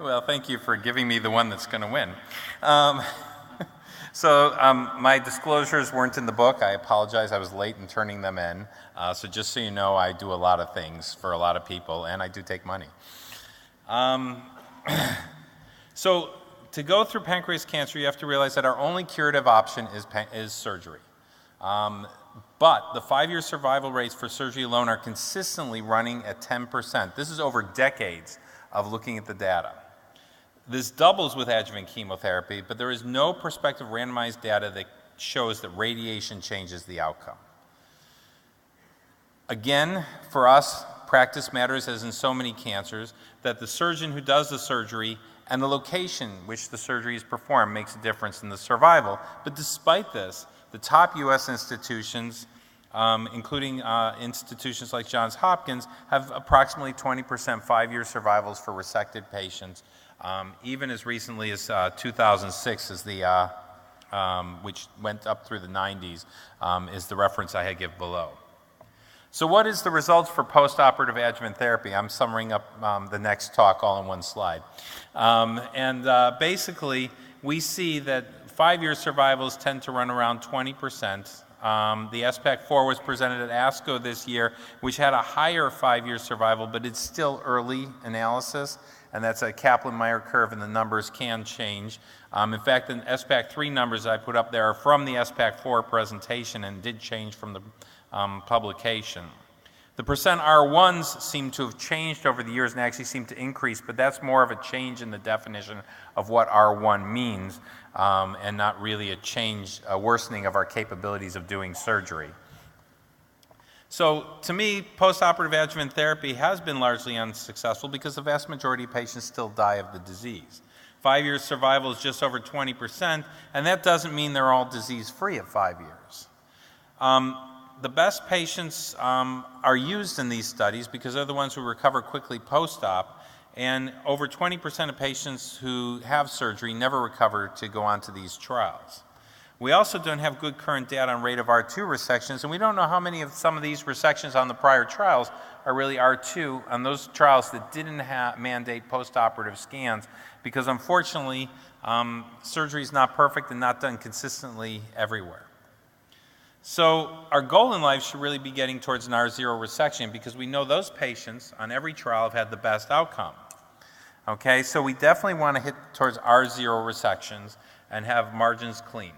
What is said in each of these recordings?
Well, thank you for giving me the one that's going to win. My disclosures weren't in the book. I apologize. I was late in turning them in. So just so you know, I do a lot of things for a lot of people, and I do take money. So to go through pancreas cancer, you have to realize that our only curative option is surgery. But the 5-year survival rates for surgery alone are consistently running at 10%. This is over decades of looking at the data. This doubles with adjuvant chemotherapy, but there is no prospective randomized data that shows that radiation changes the outcome. Again, for us, practice matters, as in so many cancers, that the surgeon who does the surgery and the location which the surgery is performed makes a difference in the survival. But despite this, the top U.S. institutions, including institutions like Johns Hopkins, have approximately 20% 5-year survivals for resected patients, even as recently as 2006, is the, which went up through the 90s, is the reference I give below. So what is the results for post-operative adjuvant therapy? I'm summarizing up the next talk all in one slide. Basically, we see that 5-year survivals tend to run around 20%. The SPAC4 was presented at ASCO this year, which had a higher 5-year survival, but it's still early analysis, and that's a Kaplan-Meier curve, and the numbers can change. In fact, the SPAC3 numbers I put up there are from the SPAC4 presentation and did change from the publication. The percent R1s seem to have changed over the years and actually seem to increase, but that's more of a change in the definition of what R1 means, and not really a worsening of our capabilities of doing surgery. So to me, post-operative adjuvant therapy has been largely unsuccessful because the vast majority of patients still die of the disease. 5-year survival is just over 20%, and that doesn't mean they're all disease-free at 5 years. The best patients are used in these studies because they're the ones who recover quickly post-op, and over 20% of patients who have surgery never recover to go on to these trials. We also don't have good current data on rate of R2 resections, and we don't know how many of some of these resections on the prior trials are really R2 on those trials that didn't mandate post-operative scans, because unfortunately, surgery is not perfect and not done consistently everywhere. So our goal in life should really be getting towards an R0 resection, because we know those patients on every trial have had the best outcome. Okay, so we definitely want to hit towards R0 resections and have margins clean.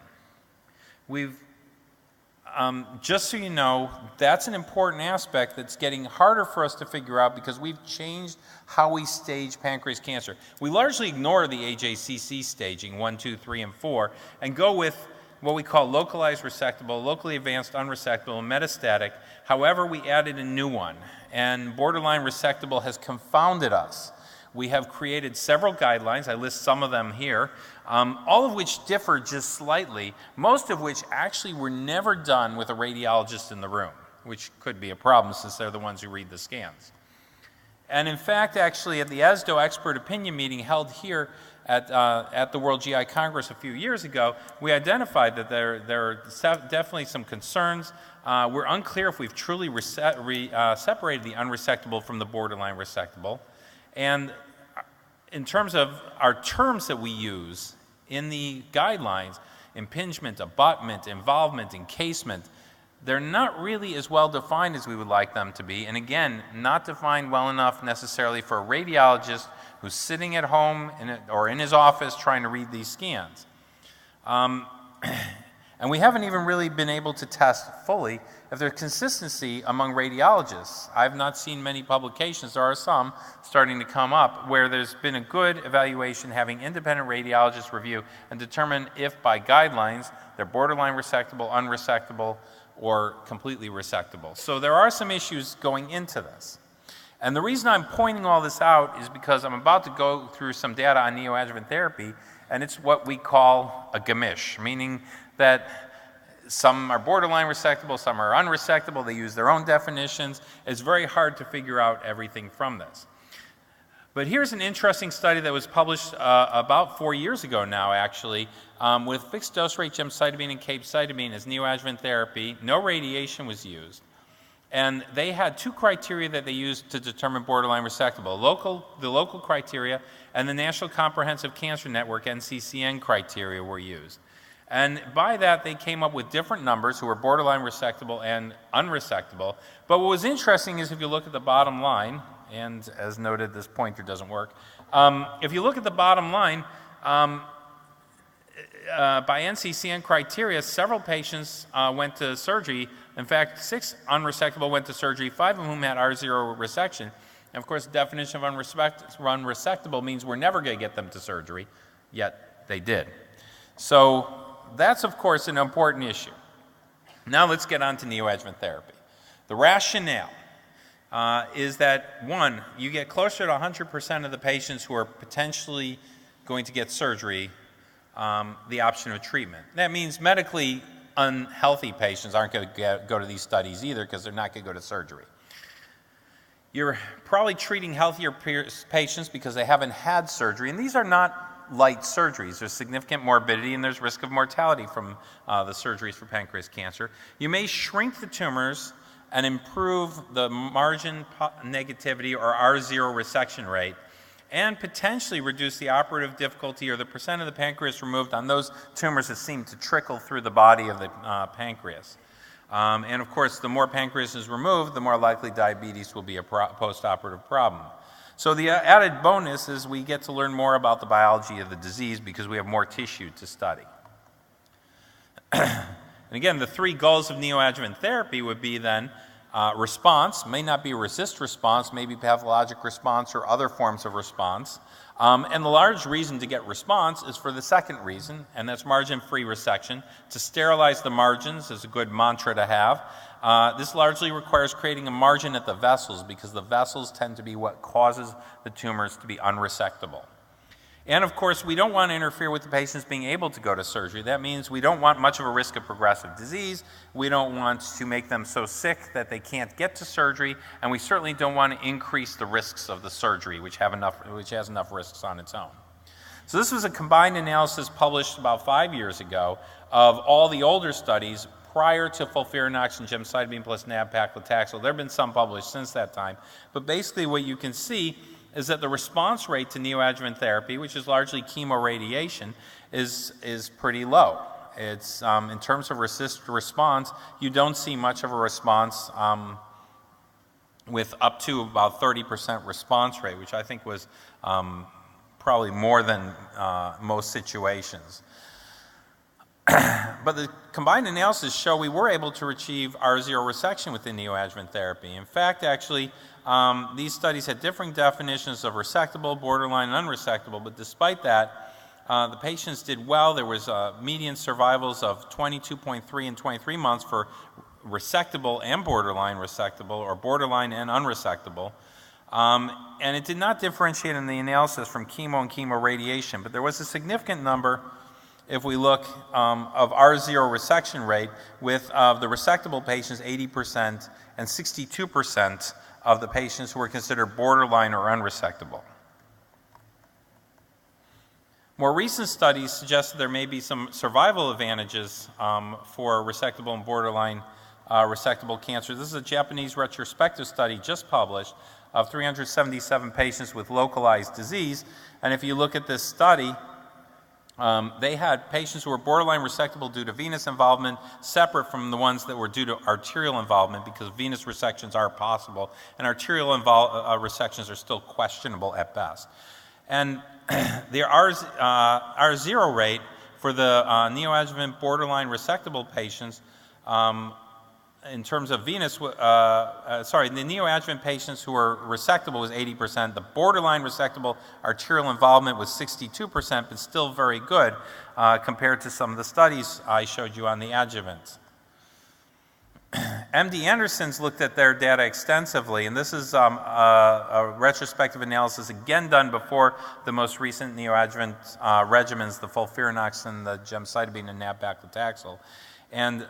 Just so you know, that's an important aspect that's getting harder for us to figure out because we've changed how we stage pancreas cancer. We largely ignore the AJCC staging, 1, 2, 3, and 4, and go with what we call localized resectable, locally advanced unresectable, and metastatic. However, we added a new one, and borderline resectable has confounded us. We have created several guidelines, I list some of them here, all of which differ just slightly, most of which actually were never done with a radiologist in the room, which could be a problem since they're the ones who read the scans. And in fact, actually, at the ESDO expert opinion meeting held here at the World GI Congress a few years ago, we identified that there are definitely some concerns. We're unclear if we've truly separated the unresectable from the borderline resectable. And in terms of our terms that we use in the guidelines, impingement, abutment, involvement, encasement, they're not really as well defined as we would like them to be. And again, not defined well enough necessarily for a radiologist who's sitting at home or in his office trying to read these scans. And we haven't even really been able to test fully if there's consistency among radiologists. I've not seen many publications, there are some starting to come up, where there's been a good evaluation having independent radiologists review and determine if by guidelines they're borderline resectable, unresectable, or completely resectable. So there are some issues going into this. And the reason I'm pointing all this out is because I'm about to go through some data on neoadjuvant therapy, and it's what we call a gamish, meaning that some are borderline resectable, some are unresectable, they use their own definitions. It's very hard to figure out everything from this. But here's an interesting study that was published about 4 years ago now, actually, with fixed dose rate gemcitabine and capecitabine as neoadjuvant therapy. No radiation was used. And they had two criteria that they used to determine borderline resectable, the local criteria and the National Comprehensive Cancer Network, NCCN criteria were used. And by that, they came up with different numbers who were borderline resectable and unresectable. But what was interesting is if you look at the bottom line, and as noted, this pointer doesn't work. If you look at the bottom line, by NCCN criteria, several patients went to surgery. In fact, 6 unresectable went to surgery, 5 of whom had R0 resection. And of course, the definition of unresectable means we're never going to get them to surgery, yet they did. So that's, of course, an important issue. Now let's get on to neoadjuvant therapy. The rationale is that, one, you get closer to 100% of the patients who are potentially going to get surgery the option of treatment. That means medically unhealthy patients aren't going to go to these studies either because they're not going to go to surgery. You're probably treating healthier patients because they haven't had surgery, and these are not light surgeries. There's significant morbidity and there's risk of mortality from the surgeries for pancreas cancer. You may shrink the tumors and improve the margin negativity or R0 resection rate, and potentially reduce the operative difficulty or the percent of the pancreas removed on those tumors that seem to trickle through the body of the pancreas. And of course, the more pancreas is removed, the more likely diabetes will be a post-operative problem. So the added bonus is we get to learn more about the biology of the disease because we have more tissue to study. And again, the 3 goals of neoadjuvant therapy would be then response, may not be a RECIST response, maybe pathologic response or other forms of response. And the large reason to get response is for the second reason, and that's margin-free resection. To sterilize the margins is a good mantra to have. This largely requires creating a margin at the vessels because the vessels tend to be what causes the tumors to be unresectable. And of course, we don't want to interfere with the patients being able to go to surgery. That means we don't want much of a risk of progressive disease. We don't want to make them so sick that they can't get to surgery. And we certainly don't want to increase the risks of the surgery, which has enough risks on its own. So this was a combined analysis published about 5 years ago of all the older studies prior to FOUFIRINOX and gemcitabine plus nab-paclitaxel. There have been some published since that time. But basically what you can see is that the response rate to neoadjuvant therapy, which is largely chemoradiation, is pretty low. It's, in terms of RECIST response, you don't see much of a response with up to about 30% response rate, which I think was probably more than most situations. But the combined analysis show we were able to achieve R0 resection within neoadjuvant therapy. In fact, actually, these studies had differing definitions of resectable, borderline, and unresectable, but despite that, the patients did well. There was median survivals of 22.3 and 23 months for resectable and borderline resectable, or borderline and unresectable. And it did not differentiate in the analysis from chemo and chemoradiation, but there was a significant number, if we look, of R0 resection rate with the resectable patients 80% and 62% of the patients who were considered borderline or unresectable. More recent studies suggest that there may be some survival advantages for resectable and borderline resectable cancer. This is a Japanese retrospective study just published of 377 patients with localized disease. And if you look at this study, they had patients who were borderline resectable due to venous involvement, separate from the ones that were due to arterial involvement, because venous resections are possible, and arterial resections are still questionable at best. And the R0 rate for the neoadjuvant borderline resectable patients, in terms of venous, the neoadjuvant patients who were resectable was 80%. The borderline resectable arterial involvement was 62%, but still very good compared to some of the studies I showed you on the adjuvant. MD Anderson's looked at their data extensively, and this is a retrospective analysis again done before the most recent neoadjuvant regimens, the FOUFIRINOX and the gemcitabine and nab-paclitaxel. And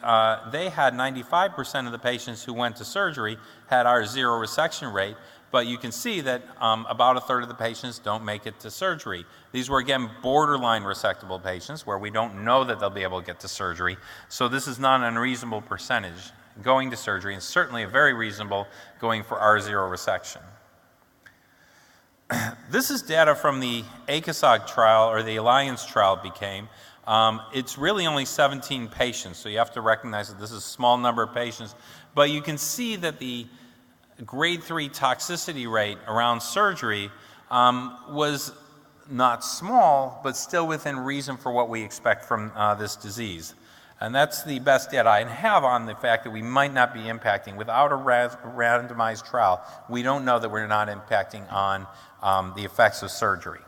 they had 95% of the patients who went to surgery had R0 resection rate, but you can see that about a third of the patients don't make it to surgery. These were, again, borderline resectable patients where we don't know that they'll be able to get to surgery, so this is not an unreasonable percentage. going to surgery, and certainly very reasonable going for R0 resection. This is data from the ACOSOG trial, or the Alliance trial became. It's really only 17 patients, so you have to recognize that this is a small number of patients. But you can see that the grade 3 toxicity rate around surgery was not small, but still within reason for what we expect from this disease. And that's the best data I have on the fact that we might not be impacting. Without a randomized trial, we don't know that we're not impacting on the effects of surgery.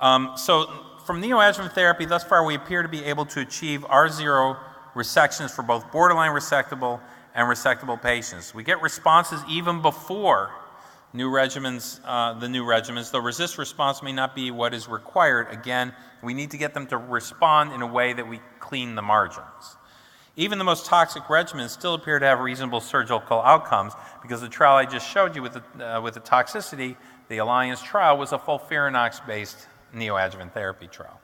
So from neoadjuvant therapy, thus far we appear to be able to achieve R0 resections for both borderline resectable and resectable patients. We get responses even before the new regimens, though RECIST response may not be what is required. Again, we need to get them to respond in a way that we clean the margins. Even the most toxic regimens still appear to have reasonable surgical outcomes, because the trial I just showed you with the toxicity, the Alliance trial, was a FOUFIRINOX-based neoadjuvant therapy trial.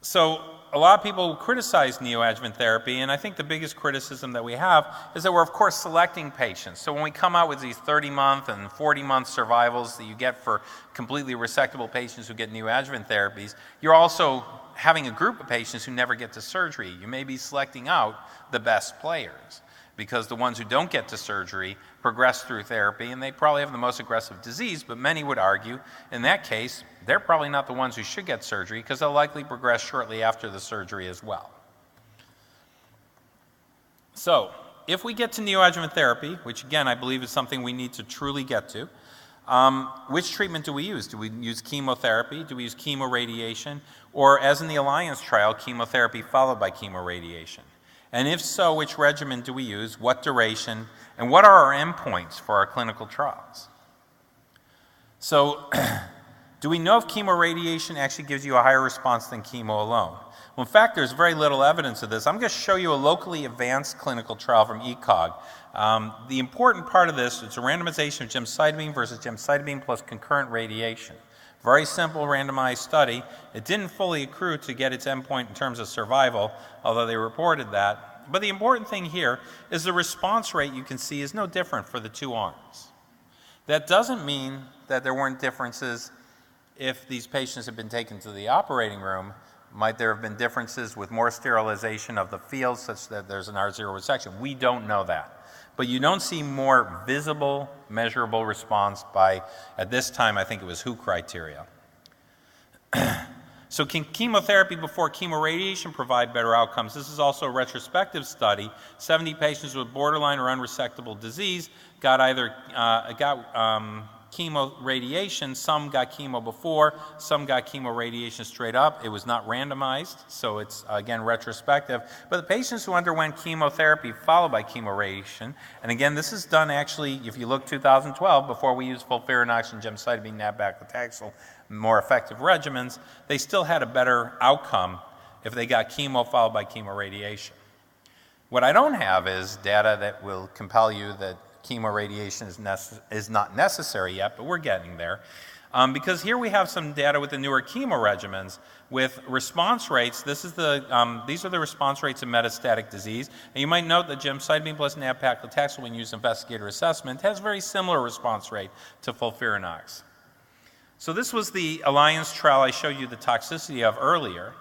So a lot of people criticize neoadjuvant therapy, and I think the biggest criticism that we have is that we're, of course, selecting patients. So when we come out with these 30-month and 40-month survivals that you get for completely resectable patients who get neoadjuvant therapies, you're also having a group of patients who never get to surgery. You may be selecting out the best players, because the ones who don't get to surgery progress through therapy, and they probably have the most aggressive disease, but many would argue in that case they're probably not the ones who should get surgery, because they'll likely progress shortly after the surgery as well. So if we get to neoadjuvant therapy, which again I believe is something we need to truly get to, which treatment do we use? Do we use chemotherapy? Do we use chemoradiation? Or, as in the Alliance trial, chemotherapy followed by chemoradiation? And if so, which regimen do we use, what duration, and what are our endpoints for our clinical trials? So, do we know if chemoradiation actually gives you a higher response than chemo alone? Well, in fact, there's very little evidence of this. I'm going to show you a locally advanced clinical trial from ECOG. The important part of this is a randomization of gemcitabine versus gemcitabine plus concurrent radiation. Very simple randomized study. It didn't fully accrue to get its endpoint in terms of survival, although they reported that. But the important thing here is the response rate you can see is no different for the two arms. That doesn't mean that there weren't differences if these patients had been taken to the operating room. Might there have been differences with more sterilization of the field such that there's an R0 resection? We don't know that. But you don't see more visible, measurable response by, at this time, I think it was WHO criteria. So can chemotherapy before chemoradiation provide better outcomes? This is also a retrospective study. 70 patients with borderline or unresectable disease got either chemoradiation. Some got chemo before, some got chemoradiation straight up. It was not randomized, so it's, again, retrospective. But the patients who underwent chemotherapy followed by chemoradiation, and again, this is done actually, if you look 2012, before we used FOUFIRINOX and gemcitabine, nab-paclitaxel, more effective regimens, they still had a better outcome if they got chemo followed by chemoradiation. What I don't have is data that will compel you that chemoradiation is not necessary yet, but we're getting there. Because here we have some data with the newer chemo regimens with response rates. These are the response rates in metastatic disease. And you might note that gemcitabine plus nab-paclitaxel, when used in investigator assessment, has a very similar response rate to FOUFIRINOX. So this was the Alliance trial I showed you the toxicity of earlier.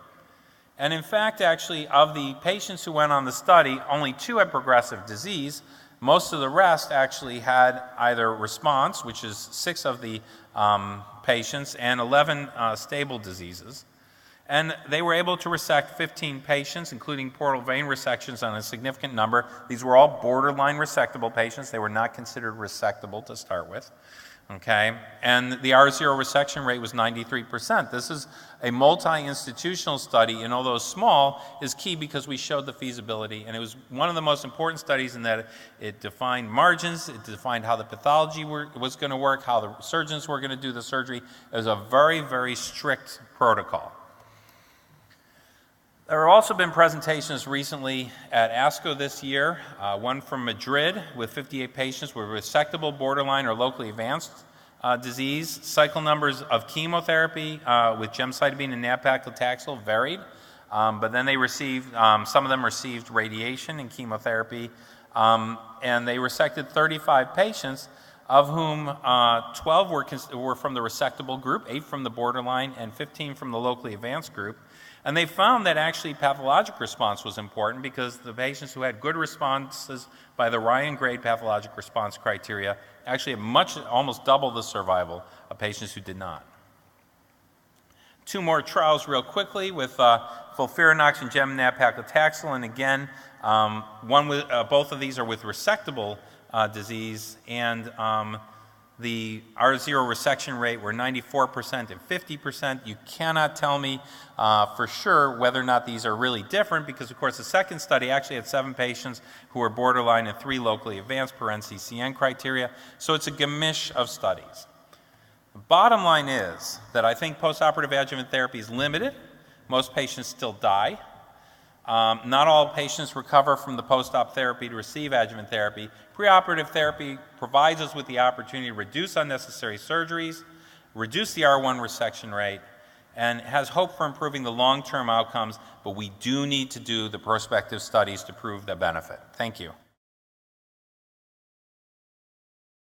And in fact, actually, of the patients who went on the study, only 2 had progressive disease. Most of the rest actually had either response, which is 6 of the patients, and 11 stable diseases. And they were able to resect 15 patients, including portal vein resections on a significant number. These were all borderline resectable patients. They were not considered resectable to start with. Okay, and the R0 resection rate was 93%. This is a multi-institutional study, and although small, is key because we showed the feasibility, and it was one of the most important studies in that it defined margins, it defined how the pathology was going to work, how the surgeons were going to do the surgery. It was a very, very strict protocol. There have also been presentations recently at ASCO this year, one from Madrid with 58 patients with resectable, borderline, or locally advanced disease. Cycle numbers of chemotherapy with gemcitabine and nab-paclitaxel varied. but then they received, some of them received radiation and chemotherapy, and they resected 35 patients, of whom 12 were from the resectable group, 8 from the borderline, and 15 from the locally advanced group. And they found that actually pathologic response was important because the patients who had good responses by the Ryan grade pathologic response criteria actually had almost double the survival of patients who did not. 2 more trials real quickly with FOUFIRINOX and gem-nab-paclitaxel, and again, both of these are with resectable disease, and the R0 resection rate were 94% and 50%. You cannot tell me for sure whether or not these are really different because, of course, the second study actually had 7 patients who were borderline and 3 locally advanced per NCCN criteria, so it's a gemisch of studies. The bottom line is that I think postoperative adjuvant therapy is limited. Most patients still die. Not all patients recover from the post-op therapy to receive adjuvant therapy. Preoperative therapy provides us with the opportunity to reduce unnecessary surgeries, reduce the R1 resection rate, and has hope for improving the long-term outcomes, but we do need to do the prospective studies to prove the benefit. Thank you.